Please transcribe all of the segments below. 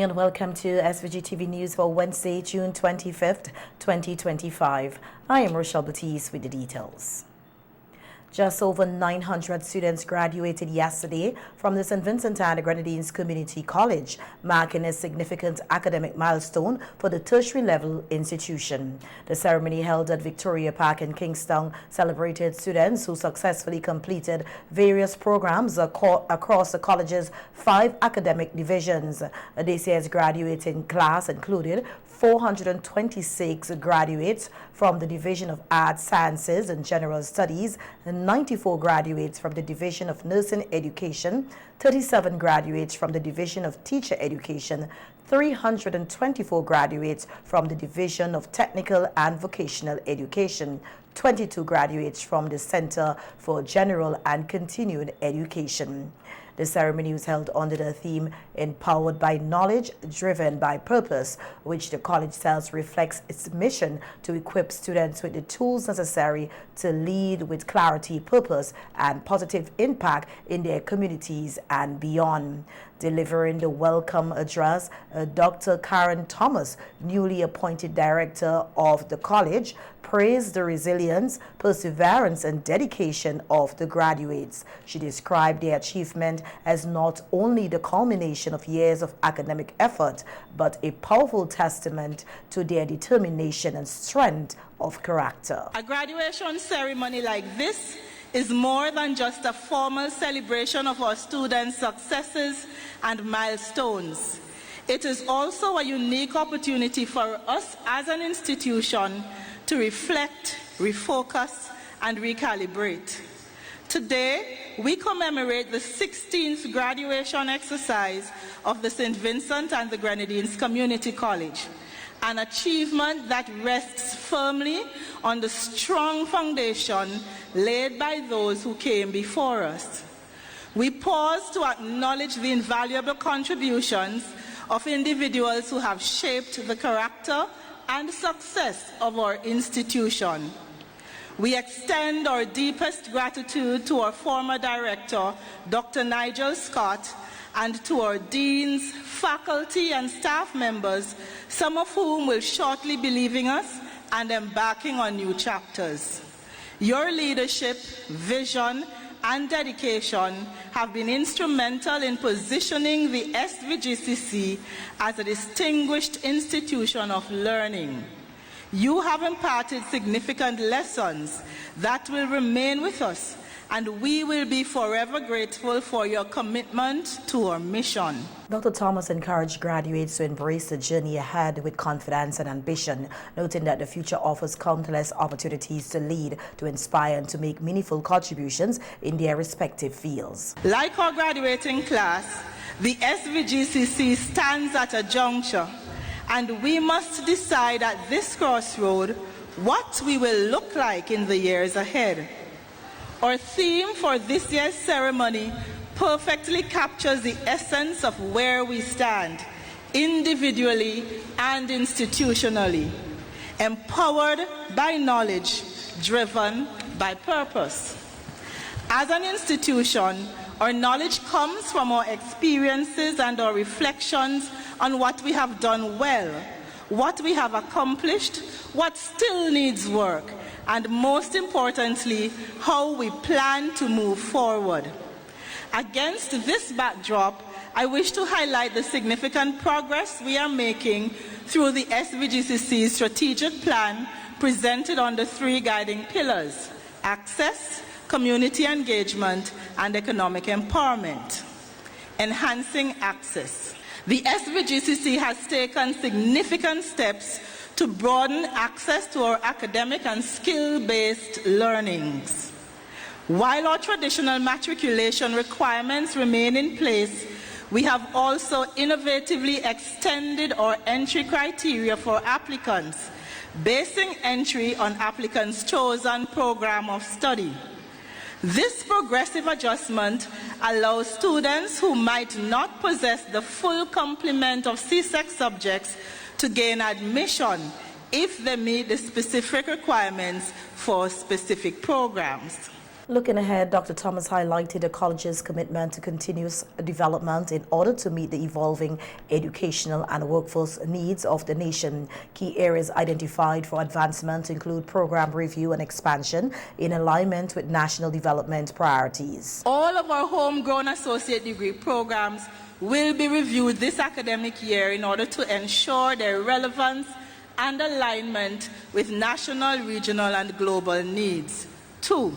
morning and welcome to SVGTV News for Wednesday, June 25th, 2025. I am Rochelle Batiste with the details. Just over 900 students graduated yesterday from the St. Vincent and the Grenadines Community College, marking a significant academic milestone for the tertiary level institution. The ceremony held at Victoria Park in Kingston celebrated students who successfully completed various programs across the college's 5 academic divisions. This year's graduating class included 426 graduates from the Division of Arts, Sciences and General Studies, and 94 graduates from the Division of Nursing Education, 37 graduates from the Division of Teacher Education, 324 graduates from the Division of Technical and Vocational Education, 22 graduates from the Center for General and Continuing Education. The ceremony was held under the theme Empowered by Knowledge, Driven by Purpose, which the college says reflects its mission to equip students with the tools necessary to lead with clarity, purpose, and positive impact in their communities and beyond. Delivering the welcome address, Dr. Karen Thomas, newly appointed director of the college, praised the resilience, perseverance, and dedication of the graduates. She described their achievement as not only the culmination of years of academic effort, but a powerful testament to their determination and strength of character. A graduation ceremony like this is more than just a formal celebration of our students' successes and milestones. It is also a unique opportunity for us as an institution to reflect, refocus, and recalibrate. Today, we commemorate the 16th graduation exercise of the St. Vincent and the Grenadines Community College, an achievement that rests firmly on the strong foundation laid by those who came before us. We pause to acknowledge the invaluable contributions of individuals who have shaped the character and success of our institution. We extend our deepest gratitude to our former director, Dr. Nigel Scott, and to our deans, faculty, and staff members, some of whom will shortly be leaving us and embarking on new chapters. Your leadership, vision, and dedication have been instrumental in positioning the SVGCC as a distinguished institution of learning. You have imparted significant lessons that will remain with us, and we will be forever grateful for your commitment to our mission. Dr. Thomas encouraged graduates to embrace the journey ahead with confidence and ambition, noting that the future offers countless opportunities to lead, to inspire, and to make meaningful contributions in their respective fields. Like our graduating class, the SVGCC stands at a juncture, and we must decide at this crossroad what we will look like in the years ahead. Our theme for this year's ceremony perfectly captures the essence of where we stand, individually and institutionally, empowered by knowledge, driven by purpose. As an institution, our knowledge comes from our experiences and our reflections on what we have done well, what we have accomplished, what still needs work, and most importantly, how we plan to move forward. Against this backdrop, I wish to highlight the significant progress we are making through the SVGCC's strategic plan presented on the 3 guiding pillars: access, community engagement, and economic empowerment. Enhancing access. The SVGCC has taken significant steps to broaden access to our academic and skill-based learnings. While our traditional matriculation requirements remain in place, we have also innovatively extended our entry criteria for applicants, basing entry on applicants' chosen program of study. This progressive adjustment allows students who might not possess the full complement of CSEC subjects to gain admission if they meet the specific requirements for specific programs. Looking ahead, Dr. Thomas highlighted the college's commitment to continuous development in order to meet the evolving educational and workforce needs of the nation. Key areas identified for advancement include program review and expansion in alignment with national development priorities. All of our homegrown associate degree programs will be reviewed this academic year in order to ensure their relevance and alignment with national, regional, and global needs. 2.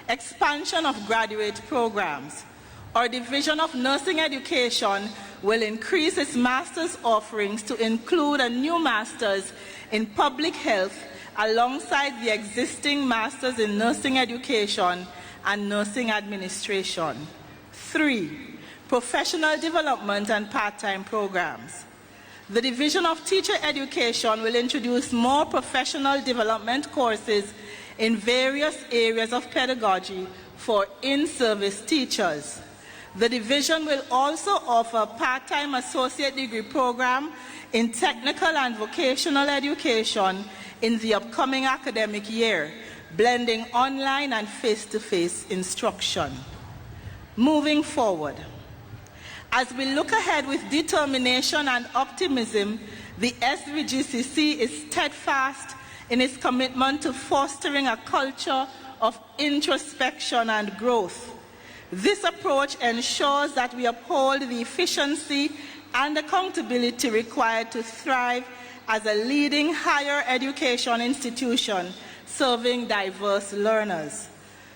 Expansion of graduate programs. Our Division of Nursing Education will increase its master's offerings to include a new master's in public health alongside the existing masters in nursing education and nursing administration. 3. Professional development and part-time programs. The Division of Teacher Education will introduce more professional development courses in various areas of pedagogy for in-service teachers. The division will also offer a part-time associate degree program in technical and vocational education in the upcoming academic year, blending online and face-to-face instruction. Moving forward, as we look ahead with determination and optimism, the SVGCC is steadfast in its commitment to fostering a culture of introspection and growth. This approach ensures that we uphold the efficiency and accountability required to thrive as a leading higher education institution serving diverse learners.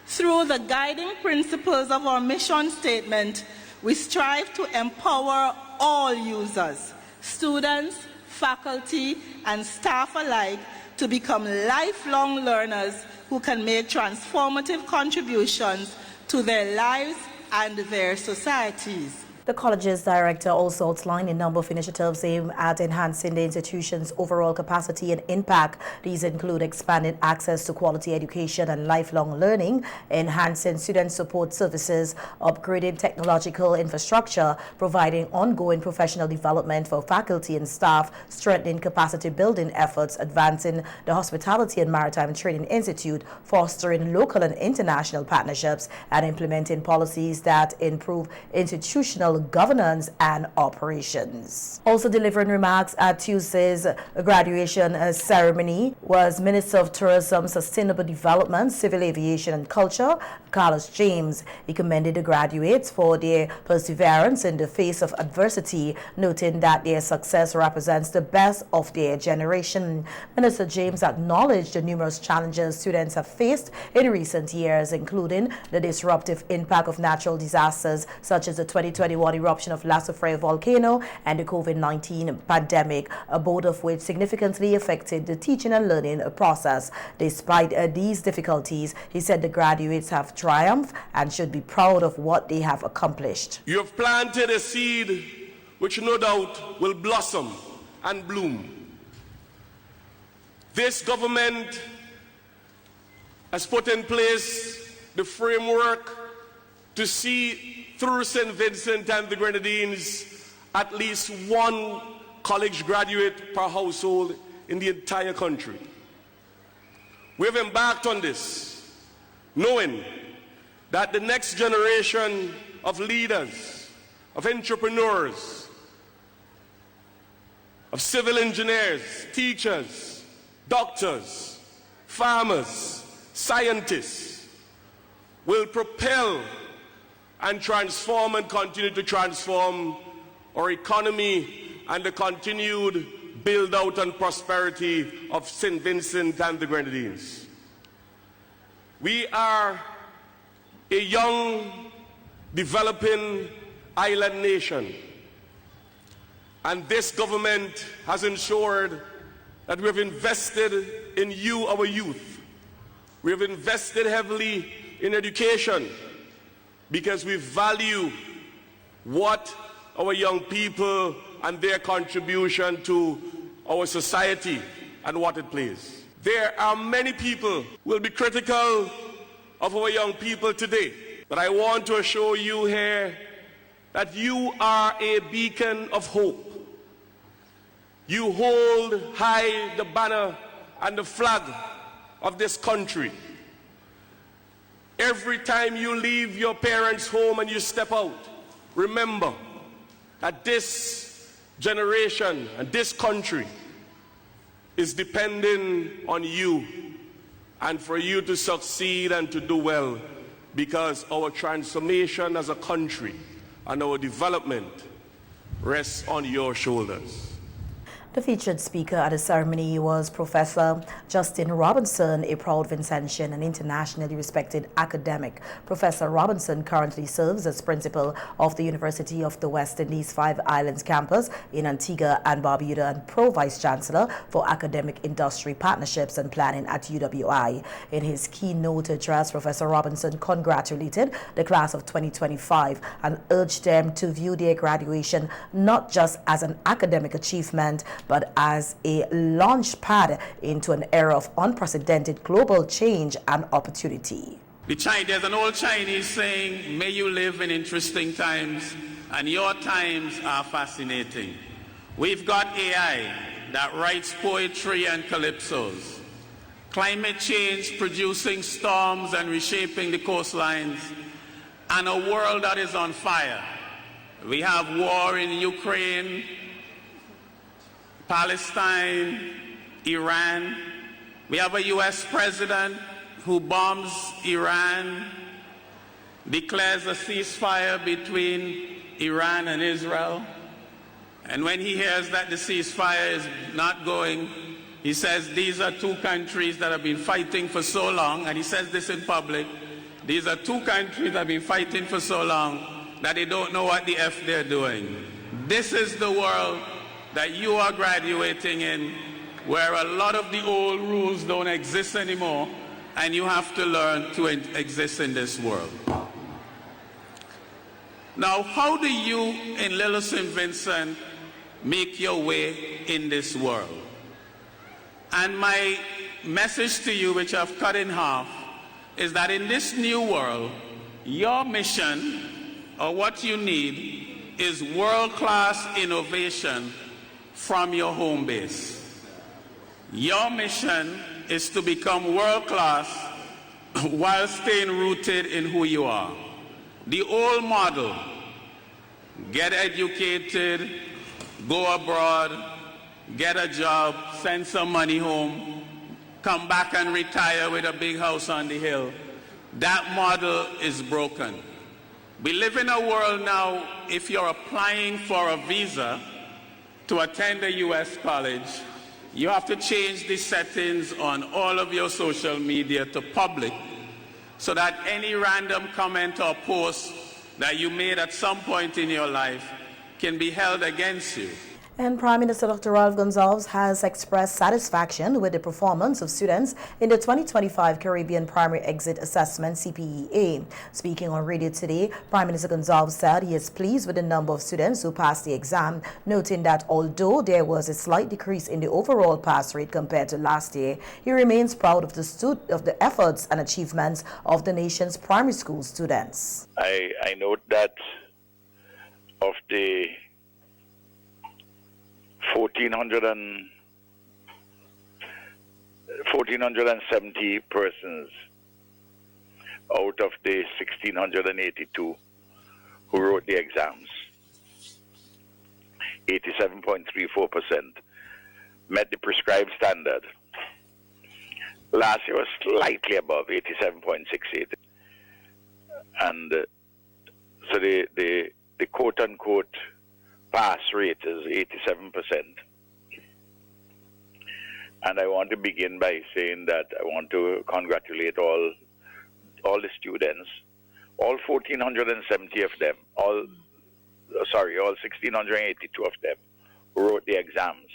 Through the guiding principles of our mission statement, we strive to empower all users, students, faculty, and staff alike, to become lifelong learners who can make transformative contributions to their lives and their societies. The college's director also outlined a number of initiatives aimed at enhancing the institution's overall capacity and impact. These include expanding access to quality education and lifelong learning, enhancing student support services, upgrading technological infrastructure, providing ongoing professional development for faculty and staff, strengthening capacity building efforts, advancing the Hospitality and Maritime Training Institute, fostering local and international partnerships, and implementing policies that improve institutional governance and operations. Also delivering remarks at Tuesday's graduation ceremony was Minister of Tourism, Sustainable Development, Civil Aviation and Culture, Carlos James. He commended the graduates for their perseverance in the face of adversity, noting that their success represents the best of their generation. Minister James acknowledged the numerous challenges students have faced in recent years, including the disruptive impact of natural disasters such as the 2021 eruption of La Soufrière volcano and the COVID-19 pandemic, both of which significantly affected the teaching and learning process. Despite these difficulties, he said the graduates have triumphed and should be proud of what they have accomplished. You have planted a seed which no doubt will blossom and bloom. This government has put in place the framework to see through St. Vincent and the Grenadines at least one college graduate per household in the entire country. We have embarked on this, knowing that the next generation of leaders, of entrepreneurs, of civil engineers, teachers, doctors, farmers, scientists will propel and transform and continue to transform our economy and the continued build out and prosperity of St. Vincent and the Grenadines. We are a young, developing island nation, and this government has ensured that we have invested in you, our youth. We have invested heavily in education, because we value what our young people and their contribution to our society and what it plays. There are many people who will be critical of our young people today, but I want to assure you here that you are a beacon of hope. You hold high the banner and the flag of this country. Every time you leave your parents' home and you step out, remember that this generation and this country is depending on you and for you to succeed and to do well, because our transformation as a country and our development rests on your shoulders. The featured speaker at the ceremony was Professor Justin Robinson, a proud Vincentian and internationally respected academic. Professor Robinson currently serves as principal of the University of the West Indies Five Islands campus in Antigua and Barbuda and Pro-Vice Chancellor for Academic Industry Partnerships and Planning at UWI. In his keynote address, Professor Robinson congratulated the class of 2025 and urged them to view their graduation not just as an academic achievement, but as a launch pad into an era of unprecedented global change and opportunity. There's an old Chinese saying, may you live in interesting times, and your times are fascinating. We've got AI that writes poetry and calypsos, climate change producing storms and reshaping the coastlines, and a world that is on fire. We have war in Ukraine, Palestine, Iran. We have a US president who bombs Iran, declares a ceasefire between Iran and Israel. And when he hears that the ceasefire is not going, he says these are two countries that have been fighting for so long, and he says this in public, these are two countries that have been fighting for so long that they don't know what the F they're doing. This is the world that you are graduating in, where a lot of the old rules don't exist anymore, and you have to learn to exist in this world. Now, how do you in Little St. Vincent make your way in this world? And my message to you, which I've cut in half, is that in this new world, your mission, or what you need, is world-class innovation from your home base. Your mission is to become world-class while staying rooted in who you are. The old model, get educated, go abroad, get a job, send some money home, come back and retire with a big house on the hill. That model is broken. We live in a world now, if you're applying for a visa to attend a US college, you have to change the settings on all of your social media to public so that any random comment or post that you made at some point in your life can be held against you. And Prime Minister Dr. Ralph Gonsalves has expressed satisfaction with the performance of students in the 2025 Caribbean Primary Exit Assessment CPEA. Speaking on radio today, Prime Minister Gonsalves said he is pleased with the number of students who passed the exam, noting that although there was a slight decrease in the overall pass rate compared to last year, he remains proud of the efforts and achievements of the nation's primary school students. I note that of the 1,470 persons out of the 1,682 who wrote the exams, 87.34% met the prescribed standard. Last year was slightly above, 87.68. And so the quote-unquote pass rate is 87%. And I want to begin by saying that I want to congratulate all the students, all 1,470 of them, all 1,682 of them who wrote the exams.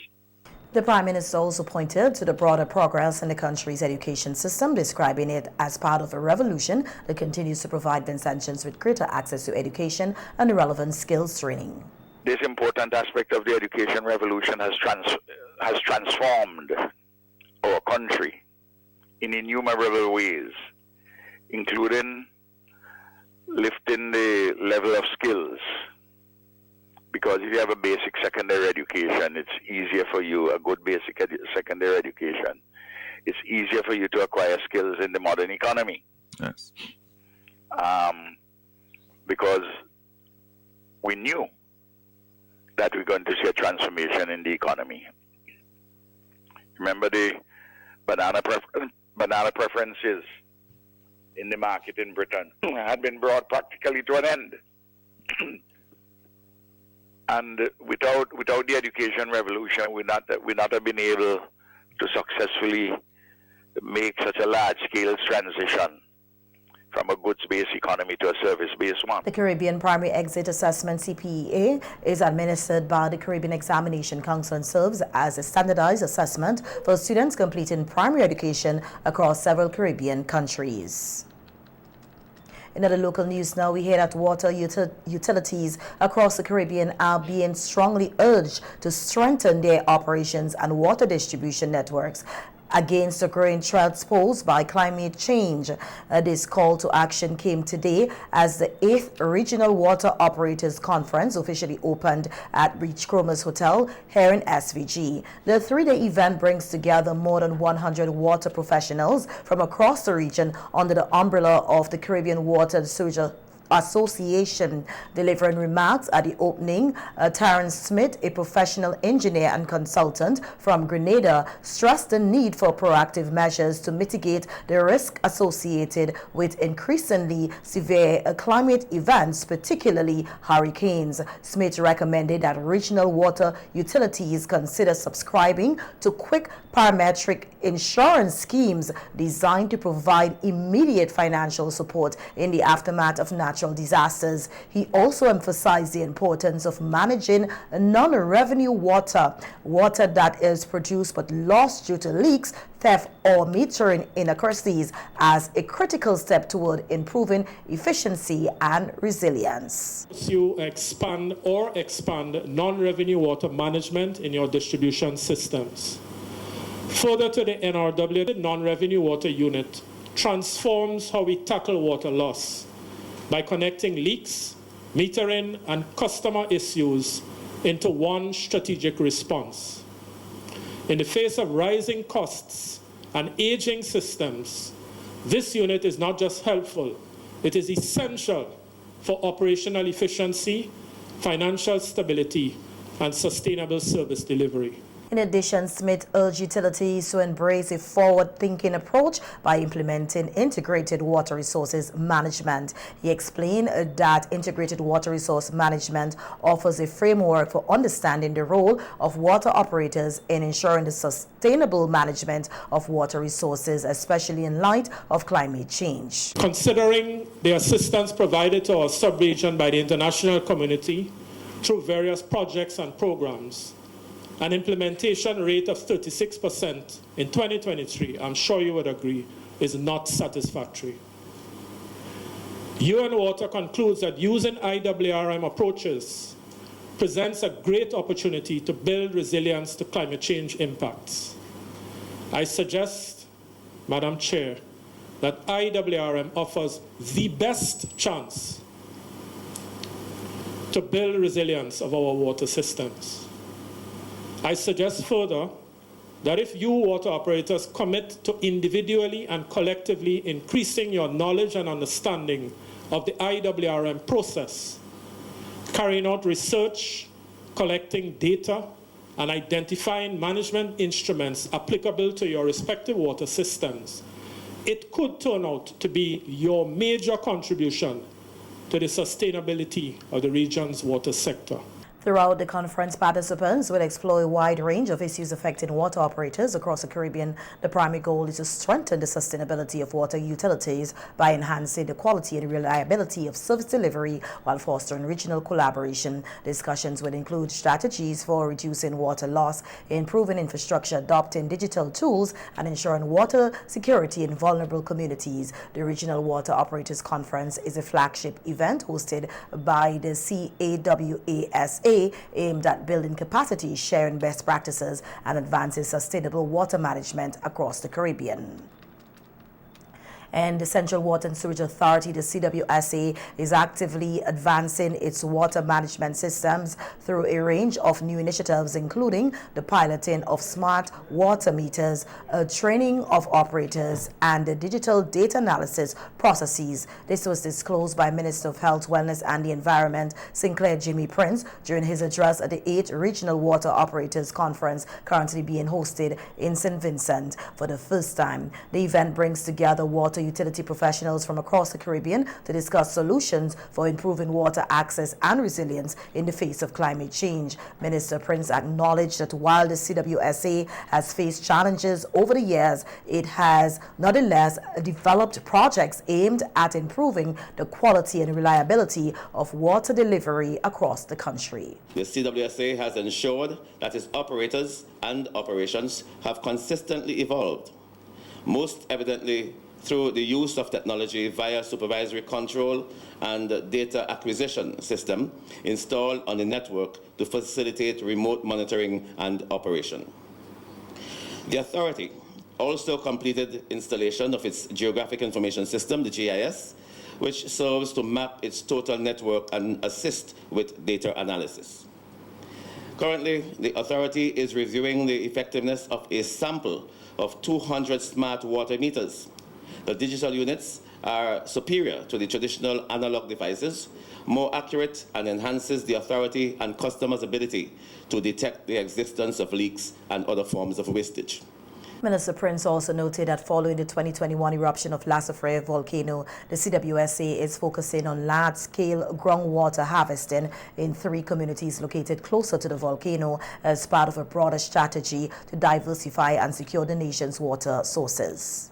The Prime Minister also pointed to the broader progress in the country's education system, describing it as part of a revolution that continues to provide Vincentians with greater access to education and relevant skills training. This important aspect of the education revolution has transformed our country in innumerable ways, including lifting the level of skills. Because if you have a basic secondary education, it's easier for you, a good basic secondary education, it's easier for you to acquire skills in the modern economy. Yes. because we knew that we're going to see a transformation in the economy. Remember the banana preferences in the market in Britain had been brought practically to an end. And without the education revolution, we not have been able to successfully make such a large-scale transition from a goods-based economy to a service-based one. The Caribbean Primary Exit Assessment, CPEA, is administered by the Caribbean Examination Council and serves as a standardized assessment for students completing primary education across several Caribbean countries. In other local news now, we hear that water utilities across the Caribbean are being strongly urged to strengthen their operations and water distribution networks against the growing threats posed by climate change. This call to action came today as the 8th Regional Water Operators Conference officially opened at Beach Cromer's Hotel here in SVG. The three-day event brings together more than 100 water professionals from across the region under the umbrella of the Caribbean Water and Sewage Association. Delivering remarks at the opening, Terrence Smith, a professional engineer and consultant from Grenada, stressed the need for proactive measures to mitigate the risk associated with increasingly severe climate events, particularly hurricanes. Smith recommended that regional water utilities consider subscribing to quick parametric insurance schemes designed to provide immediate financial support in the aftermath of natural disasters. He also emphasized the importance of managing non-revenue water that is produced but lost due to leaks, theft, or metering inaccuracies as a critical step toward improving efficiency and resilience. You expand non-revenue water management in your distribution systems. Further to the NRW, the non-revenue water unit transforms how we tackle water loss by connecting leaks, metering, and customer issues into one strategic response. In the face of rising costs and aging systems, this unit is not just helpful, it is essential for operational efficiency, financial stability, and sustainable service delivery. In addition, Smith urged utilities to embrace a forward-thinking approach by implementing integrated water resources management. He explained that integrated water resource management offers a framework for understanding the role of water operators in ensuring the sustainable management of water resources, especially in light of climate change. Considering the assistance provided to our sub-region by the international community through various projects and programs, an implementation rate of 36% in 2023, I'm sure you would agree, is not satisfactory. UN Water concludes that using IWRM approaches presents a great opportunity to build resilience to climate change impacts. I suggest, Madam Chair, that IWRM offers the best chance to build resilience of our water systems. I suggest further that if you water operators commit to individually and collectively increasing your knowledge and understanding of the IWRM process, carrying out research, collecting data, and identifying management instruments applicable to your respective water systems, it could turn out to be your major contribution to the sustainability of the region's water sector. Throughout the conference, participants will explore a wide range of issues affecting water operators across the Caribbean. The primary goal is to strengthen the sustainability of water utilities by enhancing the quality and reliability of service delivery while fostering regional collaboration. Discussions will include strategies for reducing water loss, improving infrastructure, adopting digital tools, and ensuring water security in vulnerable communities. The Regional Water Operators Conference is a flagship event hosted by the CAWASA, aimed at building capacity, sharing best practices, and advancing sustainable water management across the Caribbean. And the Central Water and Sewage Authority, the CWSA, is actively advancing its water management systems through a range of new initiatives, including the piloting of smart water meters, training of operators, and the digital data analysis processes. This was disclosed by Minister of Health, Wellness and the Environment, Sinclair Jimmy Prince, during his address at the 8th Regional Water Operators Conference currently being hosted in St. Vincent for the first time. The event brings together water utility professionals from across the Caribbean to discuss solutions for improving water access and resilience in the face of climate change. Minister Prince acknowledged that while the CWSA has faced challenges over the years, it has nonetheless developed projects aimed at improving the quality and reliability of water delivery across the country. The CWSA has ensured that its operators and operations have consistently evolved, most evidently through the use of technology via supervisory control and data acquisition system installed on the network to facilitate remote monitoring and operation. The authority also completed installation of its Geographic Information System, the GIS, which serves to map its total network and assist with data analysis. Currently, the authority is reviewing the effectiveness of a sample of 200 smart water meters. The digital units are superior to the traditional analog devices, more accurate, and enhances the authority and customers' ability to detect the existence of leaks and other forms of wastage. Minister Prince also noted that following the 2021 eruption of La Soufrière volcano, the CWSA is focusing on large-scale groundwater harvesting in 3 communities located closer to the volcano as part of a broader strategy to diversify and secure the nation's water sources.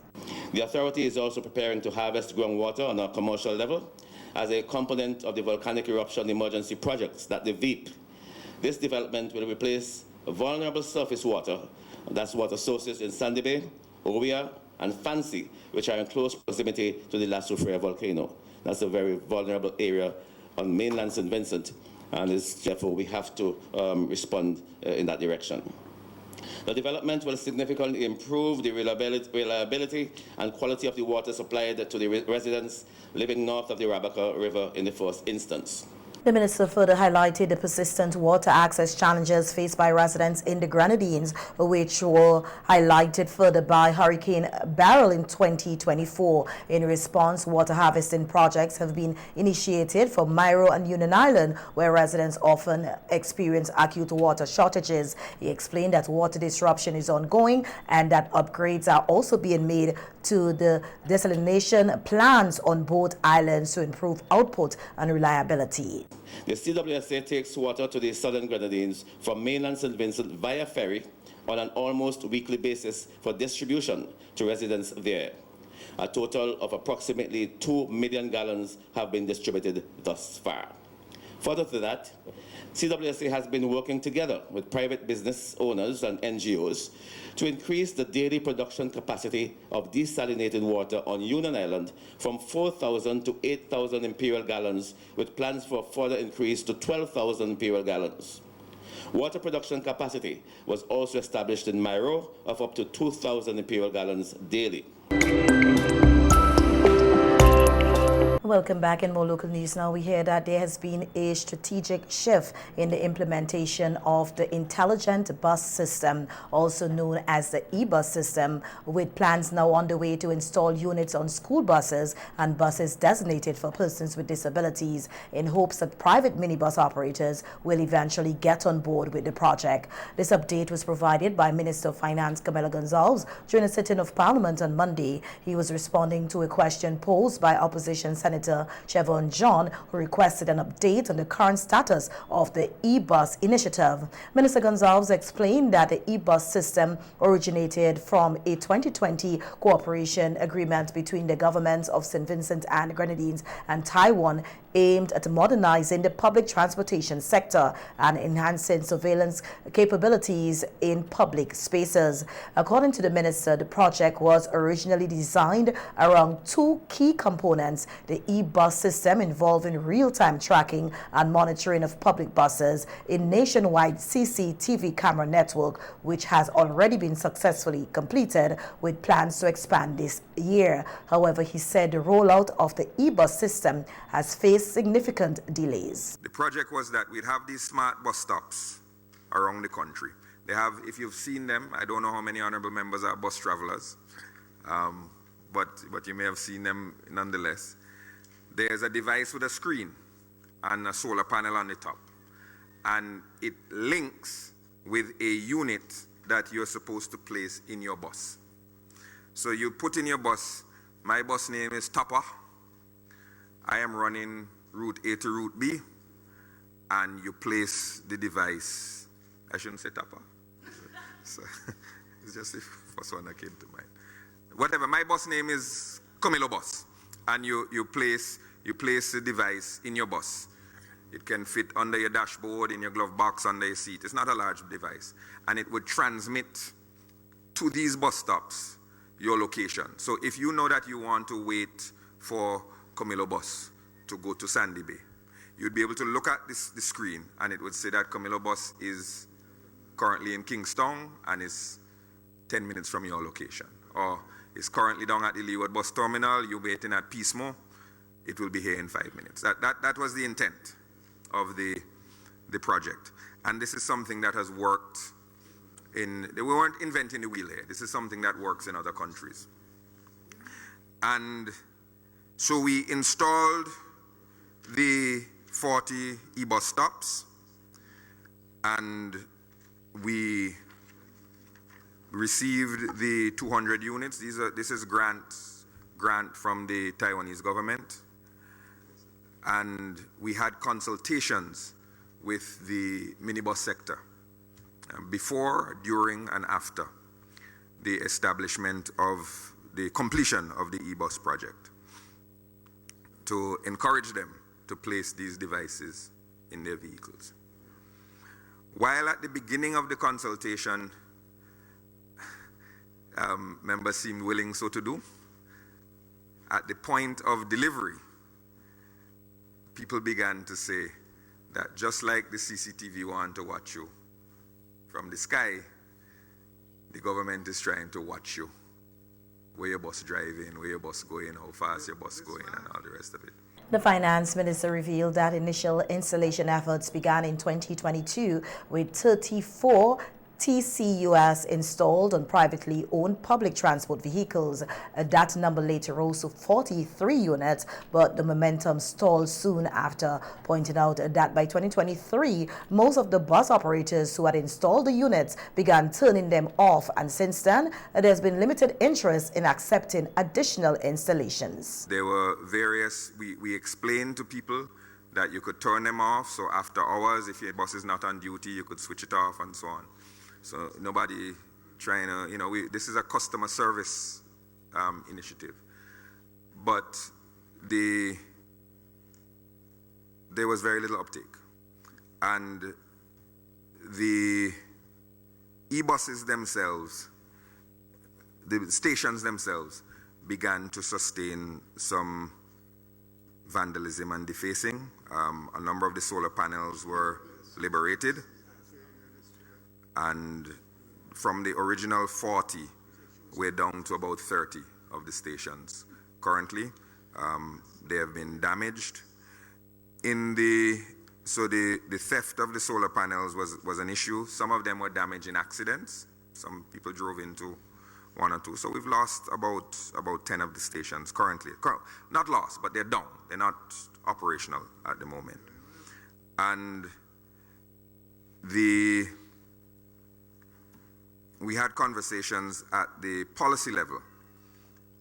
The authority is also preparing to harvest groundwater on a commercial level as a component of the volcanic eruption emergency projects that the VEEP. This development will replace vulnerable surface water, that's water sources in Sandy Bay, Oria, and Fancy, which are in close proximity to the La Soufrière volcano. That's a very vulnerable area on mainland St. Vincent, and therefore we have to respond in that direction. The development will significantly improve the reliability and quality of the water supplied to the residents living north of the Rabaca River in the first instance. The minister further highlighted the persistent water access challenges faced by residents in the Grenadines, which were highlighted further by Hurricane Beryl in 2024. In response, water harvesting projects have been initiated for Mairo and Union Island, where residents often experience acute water shortages. He explained that water disruption is ongoing and that upgrades are also being made to the desalination plants on both islands to improve output and reliability. The CWSA takes water to the southern Grenadines from mainland St. Vincent via ferry on an almost weekly basis for distribution to residents there. A total of approximately 2 million gallons have been distributed thus far. Further to that, CWSA has been working together with private business owners and NGOs to increase the daily production capacity of desalinated water on Union Island from 4,000 to 8,000 imperial gallons, with plans for a further increase to 12,000 imperial gallons. Water production capacity was also established in Mairo of up to 2,000 imperial gallons daily. Welcome back. In more local news now, we hear that there has been a strategic shift in the implementation of the intelligent bus system, also known as the e-bus system, with plans now underway to install units on school buses and buses designated for persons with disabilities in hopes that private minibus operators will eventually get on board with the project. This update was provided by Minister of Finance Camila Gonzalez during a sitting of Parliament on Monday. He was responding to a question posed by opposition Senator Chevron John, who requested an update on the current status of the e-bus initiative. Minister Gonzalez explained that the e-bus system originated from a 2020 cooperation agreement between the governments of St. Vincent and Grenadines and Taiwan, aimed at modernizing the public transportation sector and enhancing surveillance capabilities in public spaces. According to the minister, the project was originally designed around 2 key components: the e-bus system involving real-time tracking and monitoring of public buses in nationwide CCTV camera network, which has already been successfully completed with plans to expand this year. However, he said the rollout of the e-bus system has faced significant delays. The project was that we'd have these smart bus stops around the country. They have, if you've seen them, I don't know how many honorable members are bus travelers, but you may have seen them nonetheless. There's a device with a screen and a solar panel on the top, and it links with a unit that you're supposed to place in your bus. So you put in your bus, my bus name is Topper. I am running route A to route B, and you place the device. I shouldn't say Topper. So, it's just the first one that came to mind. Whatever, my bus name is Camilo Bus, and you place the device in your bus. It can fit under your dashboard, in your glove box, under your seat. It's not a large device, and it would transmit to these bus stops your location. So if you know that you want to wait for Camilo Bus to go to Sandy Bay, you'd be able to look at the screen, and it would say that Camilo Bus is currently in Kingstown and is 10 minutes from your location. Or is currently down at the Leeward Bus Terminal, you're waiting at Peacemore, it will be here in 5 minutes. That was the intent of the project. And this is something that has worked we weren't inventing the wheel here. This is something that works in other countries. And so we installed the 40 e-bus stops, and we received the 200 units. This is grant from the Taiwanese government, and we had consultations with the minibus sector before, during, and after the establishment of the completion of the e-bus project, to encourage them to place these devices in their vehicles. While at the beginning of the consultation, members seemed willing so to do, at the point of delivery, people began to say that just like the CCTV want to watch you from the sky, the government is trying to watch you, where your bus driving, where your bus going, how fast your bus going, and all the rest of it. The finance minister revealed that initial installation efforts began in 2022 with 34 TCUS installed on privately owned public transport vehicles. That number later rose to 43 units, but the momentum stalled soon after, pointing out that by 2023, most of the bus operators who had installed the units began turning them off, and since then, there's been limited interest in accepting additional installations. There were various, we explained to people that you could turn them off, so after hours, if your bus is not on duty, you could switch it off and so on. So nobody trying to, this is a customer service initiative. But there was very little uptake. And the e-buses themselves, the stations themselves, began to sustain some vandalism and defacing. A number of the solar panels were liberated. And from the original 40, we're down to about 30 of the stations currently. They have been damaged. So the theft of the solar panels was an issue. Some of them were damaged in accidents. Some people drove into one or two. So we've lost about 10 of the stations currently. Not lost, but they're down. They're not operational at the moment. And we had conversations at the policy level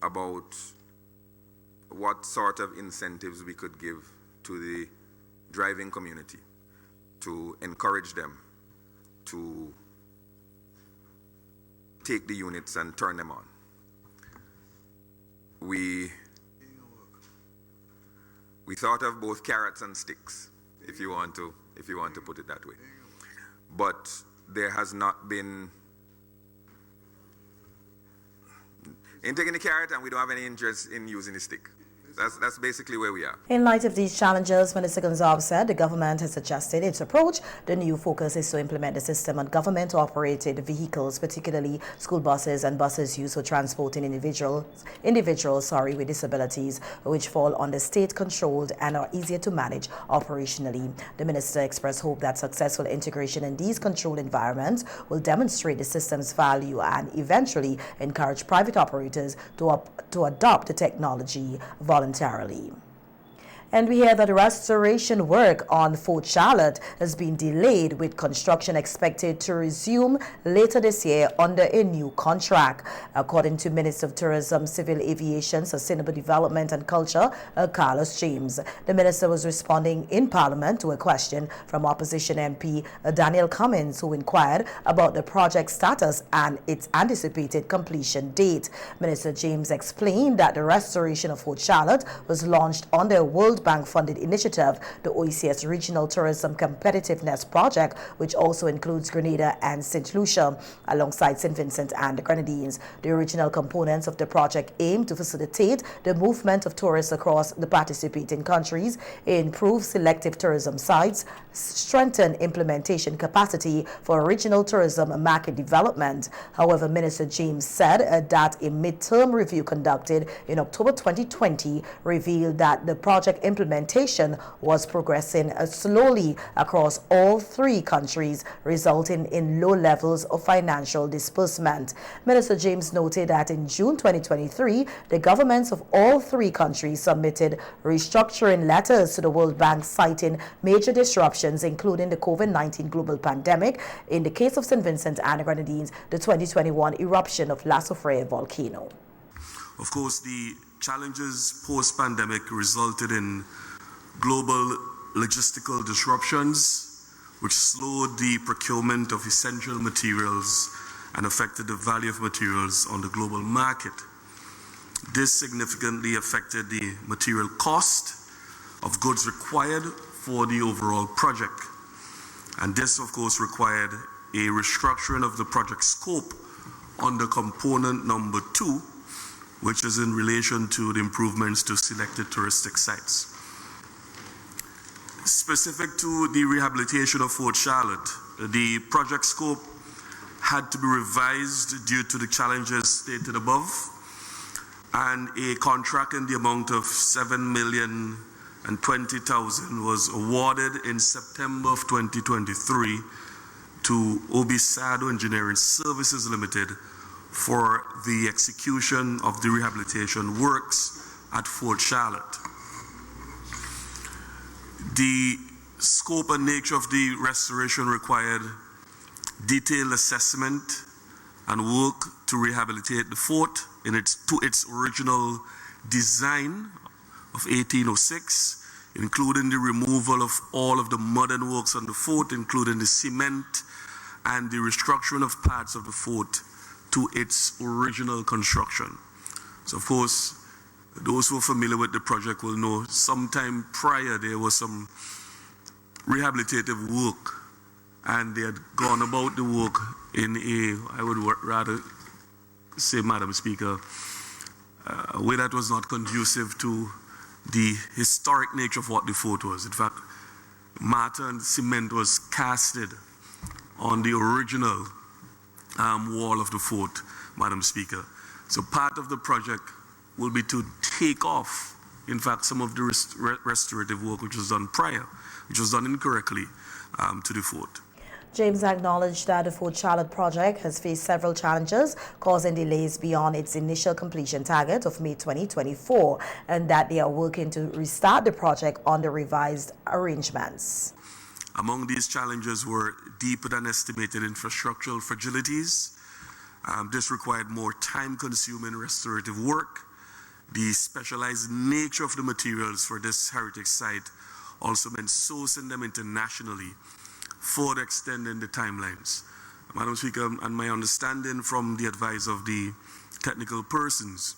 about what sort of incentives we could give to the driving community to encourage them to take the units and turn them on. We thought of both carrots and sticks, if you want to put it that way. But there has not been in taking the carrot, and we don't have any interest in using the stick. That's basically where we are. In light of these challenges, Minister Gonzalez said the government has adjusted its approach. The new focus is to implement the system on government-operated vehicles, particularly school buses and buses used for transporting individuals with disabilities, which fall under state-controlled and are easier to manage operationally. The minister expressed hope that successful integration in these controlled environments will demonstrate the system's value and eventually encourage private operators to adopt the technology voluntarily. And we hear that restoration work on Fort Charlotte has been delayed, with construction expected to resume later this year under a new contract. According to Minister of Tourism, Civil Aviation, Sustainable Development and Culture, Carlos James. The minister was responding in Parliament to a question from opposition MP Daniel Cummins, who inquired about the project status and its anticipated completion date. Minister James explained that the restoration of Fort Charlotte was launched under a World Bank-funded initiative, the OECS Regional Tourism Competitiveness Project, which also includes Grenada and St. Lucia, alongside St. Vincent and the Grenadines. The original components of the project aim to facilitate the movement of tourists across the participating countries, improve selective tourism sites, strengthen implementation capacity for regional tourism market development. However, Minister James said that a midterm review conducted in October 2020 revealed that the project implementation was progressing slowly across all three countries, resulting in low levels of financial disbursement. Minister James noted that in June 2023, the governments of all three countries submitted restructuring letters to the World Bank citing major disruptions, including the COVID-19 global pandemic. In the case of St. Vincent and the Grenadines, the 2021 eruption of La Soufrière volcano. Of course, the challenges post-pandemic resulted in global logistical disruptions, which slowed the procurement of essential materials and affected the value of materials on the global market. This significantly affected the material cost of goods required for the overall project. And this, of course, required a restructuring of the project scope under component number 2, which is in relation to the improvements to selected touristic sites. Specific to the rehabilitation of Fort Charlotte, the project scope had to be revised due to the challenges stated above, and a contract in the amount of $7,020,000 was awarded in September of 2023 to Obisado Engineering Services Limited for the execution of the rehabilitation works at Fort Charlotte. The scope and nature of the restoration required detailed assessment and work to rehabilitate the fort to its original design of 1806, including the removal of all of the modern works on the fort, including the cement, and the restructuring of parts of the fort to its original construction. So, of course, those who are familiar with the project will know sometime prior there was some rehabilitative work, and they had gone about the work in a, I would rather say, Madam Speaker, a way that was not conducive to the historic nature of what the fort was. In fact, mortar and cement was casted on the original wall of the fort, Madam Speaker. So part of the project will be to take off, in fact, some of the restorative work which was done prior, which was done incorrectly to the fort. James acknowledged that the Fort Charlotte project has faced several challenges, causing delays beyond its initial completion target of May 2024, and that they are working to restart the project under revised arrangements. Among these challenges were deeper than estimated infrastructural fragilities. This required more time-consuming restorative work. The specialized nature of the materials for this heritage site also meant sourcing them internationally, further extending the timelines. Madam Speaker, and my understanding from the advice of the technical persons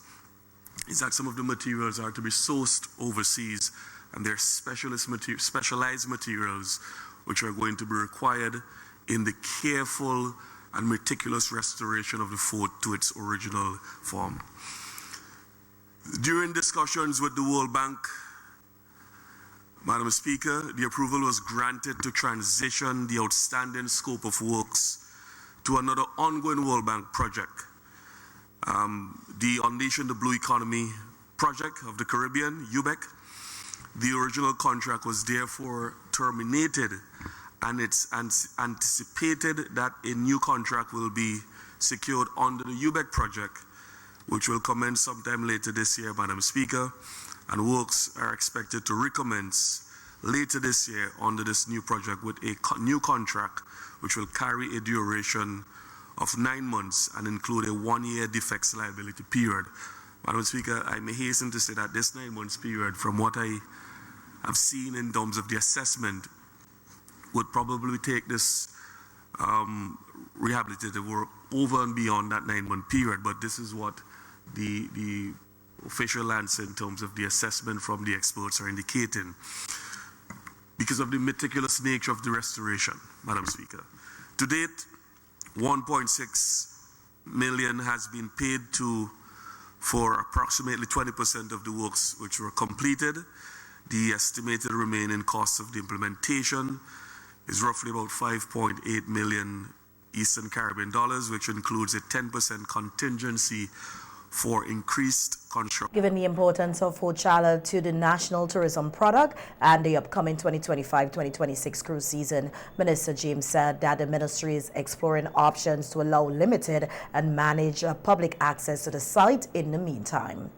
is that some of the materials are to be sourced overseas, and they're specialized materials which are going to be required in the careful and meticulous restoration of the fort to its original form. During discussions with the World Bank, Madam Speaker, the approval was granted to transition the outstanding scope of works to another ongoing World Bank project. The Unleashing the Blue Economy project of the Caribbean, UBEC. The original contract was therefore terminated, and it's anticipated that a new contract will be secured under the UBEC project, which will commence sometime later this year, Madam Speaker, and works are expected to recommence later this year under this new project with a new contract which will carry a duration of 9 months and include a 1-year defects liability period. Madam Speaker, I may hasten to say that this 9 months period, from what I have seen in terms of the assessment, would probably take this rehabilitative work over and beyond that 9-month period, but this is what the official answer in terms of the assessment from the experts are indicating. Because of the meticulous nature of the restoration, Madam Speaker. To date, 1.6 million has been paid for approximately 20% of the works which were completed. The estimated remaining cost of the implementation is roughly about 5.8 million Eastern Caribbean dollars, which includes a 10% contingency for increased construction. Given the importance of Ochala to the national tourism product and the upcoming 2025-2026 cruise season, Minister James said that the ministry is exploring options to allow limited and managed public access to the site in the meantime.